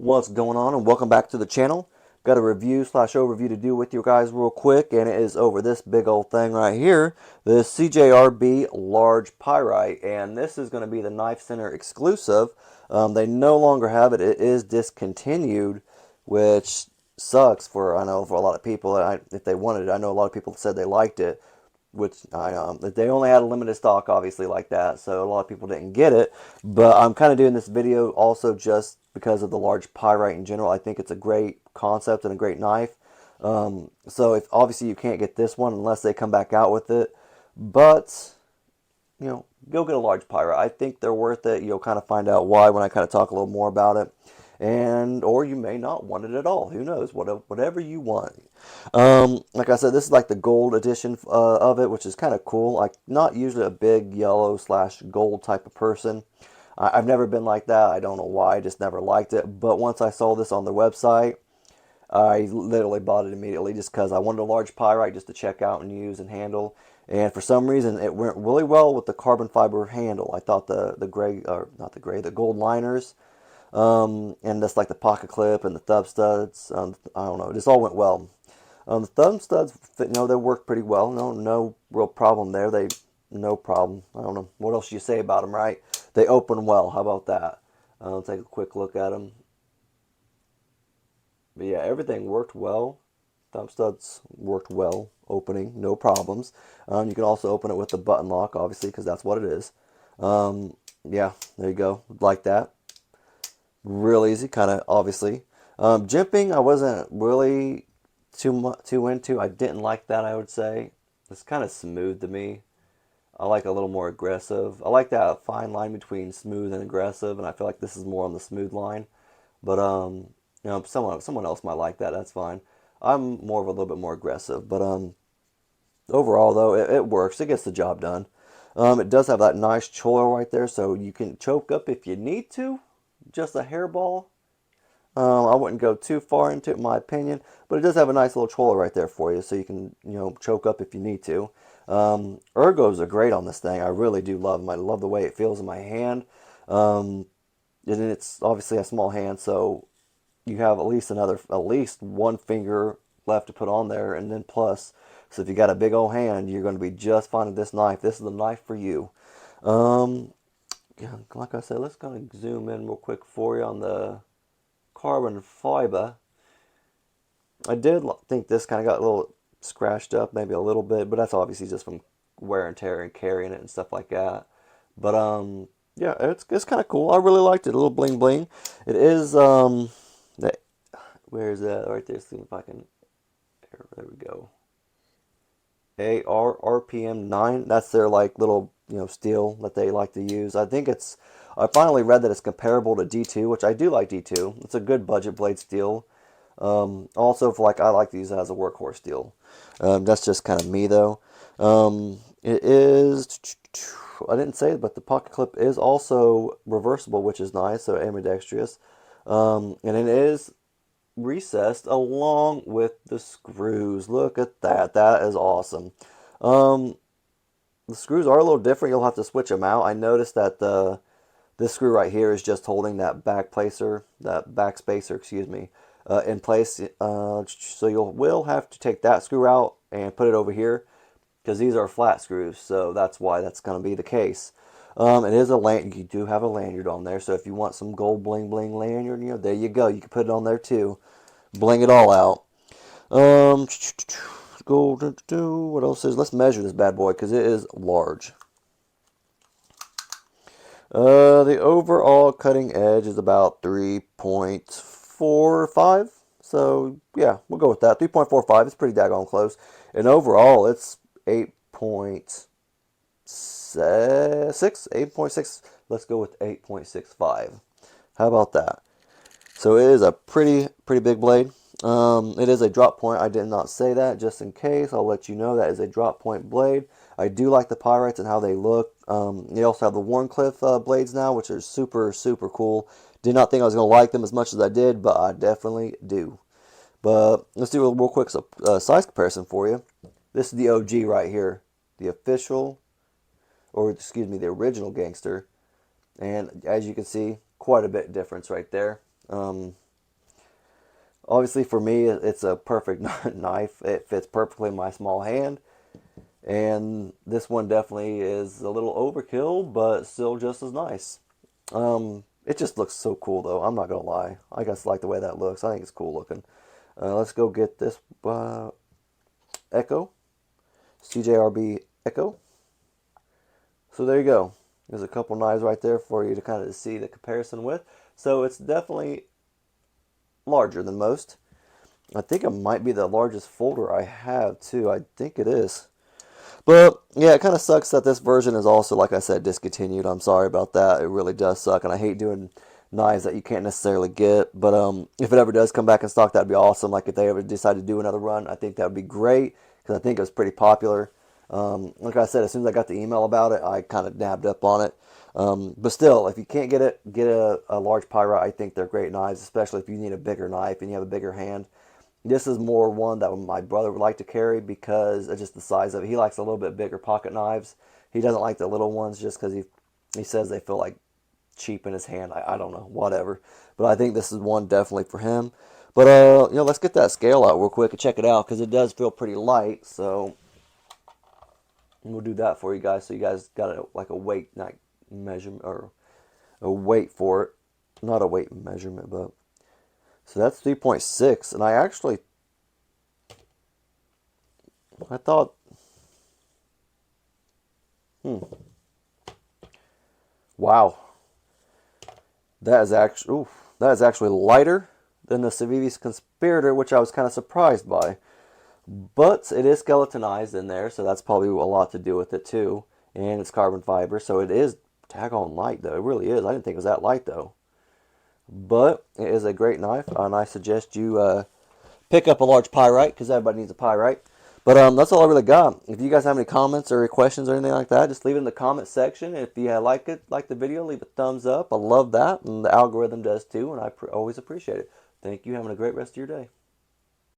What's going on, and welcome back to the channel. Got a review slash overview to do with you guys real quick, and it is over this big old thing right here, the CJRB large pyrite, and this is going to be the Knife Center exclusive. They no longer have it. It is discontinued, which sucks for, I know, for a lot of people. If they wanted it, I know a lot of people said they liked it, which I they only had a limited stock, obviously, like that, so a lot of people didn't get it. But I'm kind of doing this video also just because of the large pyrite in general. I think it's a great concept and a great knife. So if obviously you can't get this one unless they come back out with it, but go get a large pyrite. I think they're worth it. You'll kind of find out why when I kind of talk a little more about it. And or you may not want it at all. Who knows? Whatever you want. Like I said, this is like the gold edition of it, which is kind of cool. Like, not usually a big yellow slash gold type of person. I've never been like that. I don't know why. I just never liked it. But once I saw this on their website, I literally bought it immediately just because I wanted a large pyrite just to check out and use and handle. And for some reason, it went really well with the carbon fiber handle. I thought the gray, or not the gray, the gold liners, and that's like the pocket clip and the thumb studs. I don't know, it just all went well. The thumb studs, they worked pretty well. No real problem there. No problem. I don't know what else you say about them, right? They open well. How about that? Take a quick look at them. But yeah, everything worked well. Thumb studs worked well. Opening, no problems. You can also open it with the button lock, obviously, because that's what it is. Yeah, there you go. Like that. Real easy, kind of, obviously. Jimping, I wasn't really too into. I didn't like that, I would say. It's kind of smooth to me. I like a little more aggressive. I like that fine line between smooth and aggressive, and I feel like this is more on the smooth line. But someone else might like that. That's fine. I'm more of a little bit more aggressive, but overall though, it works. It gets the job done. It does have that nice choil right there, so you can choke up if you need to. Just a hairball. I wouldn't go too far into it, in my opinion, but it does have a nice little choil right there for you, so you can choke up if you need to. Ergos are great on this thing. I really do love them. I love the way it feels in my hand. And it's obviously a small hand, so you have at least one finger left to put on there, and then plus. So if you got a big old hand, you're going to be just fine with this knife. This is the knife for you. Yeah, like I said, let's kind of zoom in real quick for you on the carbon fiber. I did think this kind of got a little scratched up, maybe a little bit, but that's obviously just from wear and tear and carrying it and stuff like that. But yeah, it's kind of cool. I really liked it. A little bling bling. It is that, where is that? Right there. See if I can. There we go. RPM 9. That's their like little steel that they like to use. I think it's. I finally read that it's comparable to D2, which I do like D2. It's a good budget blade steel. Also, for I like to use it as a workhorse steel. That's just kind of me though. It is. I didn't say it, but the pocket clip is also reversible, which is nice. So ambidextrous, and it is recessed along with the screws. Look at that. That is awesome. The screws are a little different. You'll have to switch them out. I noticed that this screw right here is just holding that back spacer, excuse me, in place. So you will have to take that screw out and put it over here because these are flat screws. So that's why that's going to be the case. It is a lanyard. You do have a lanyard on there. So if you want some gold bling bling lanyard, there you go. You can put it on there too. Bling it all out. Gold. What else is? Let's measure this bad boy because it is large. The overall cutting edge is about 3.45. So yeah, we'll go with that. 3.45 is pretty daggone close. And overall, it's 8.6. 8.6. Let's go with 8.65. How about that? So it is a pretty big blade. It is a drop point. I did not say that, just in case. I'll let you know that is a drop point blade. I do like the Pyrites and how they look. They also have the Warncliffe blades now, which are super cool. Did not think I was going to like them as much as I did, but I definitely do. But let's do a real quick size comparison for you. This is the OG right here. The official, or excuse me, the original Gangster. And as you can see, quite a bit difference right there. Obviously, for me, it's a perfect knife. It fits perfectly in my small hand. And this one definitely is a little overkill, but still just as nice. It just looks so cool, though. I'm not gonna lie. I just like the way that looks. I think it's cool looking. Let's go get this Echo, CJRB Echo. So there you go. There's a couple knives right there for you to kind of see the comparison with. So it's definitely larger than most. I think it might be the largest folder I have too. I think it is. But yeah, it kind of sucks that this version is also, like I said, discontinued. I'm sorry about that. It really does suck, and I hate doing knives that you can't necessarily get. But if it ever does come back in stock, that'd be awesome. Like if they ever decide to do another run, I think that would be great because I think it was pretty popular. Like I said, as soon as I got the email about it, I kind of nabbed up on it. But still, if you can't get it, get a large Pyrite. I think they're great knives, especially if you need a bigger knife and you have a bigger hand. This is more one that my brother would like to carry because of just the size of it. He likes a little bit bigger pocket knives. He doesn't like the little ones just because he says they feel like cheap in his hand. I don't know, whatever. But I think this is one definitely for him. But let's get that scale out real quick and check it out because it does feel pretty light. So we'll do that for you guys. So you guys got like a weight like measurement or a weight for it, not a weight measurement, but so that's 3.6, and I thought, wow, that is actually lighter than the Civivi's Conspirator, which I was kind of surprised by. But it is skeletonized in there, so that's probably a lot to do with it too. And it's carbon fiber, so it is daggone light though. It really is. I didn't think it was that light though. But it is a great knife, and I suggest you pick up a large Pyrite because everybody needs a Pyrite. But that's all I really got. If you guys have any comments or any questions or anything like that, just leave it in the comment section. If you like the video, leave a thumbs up. I love that, and the algorithm does too, and I always appreciate it. Thank you. Having a great rest of your day.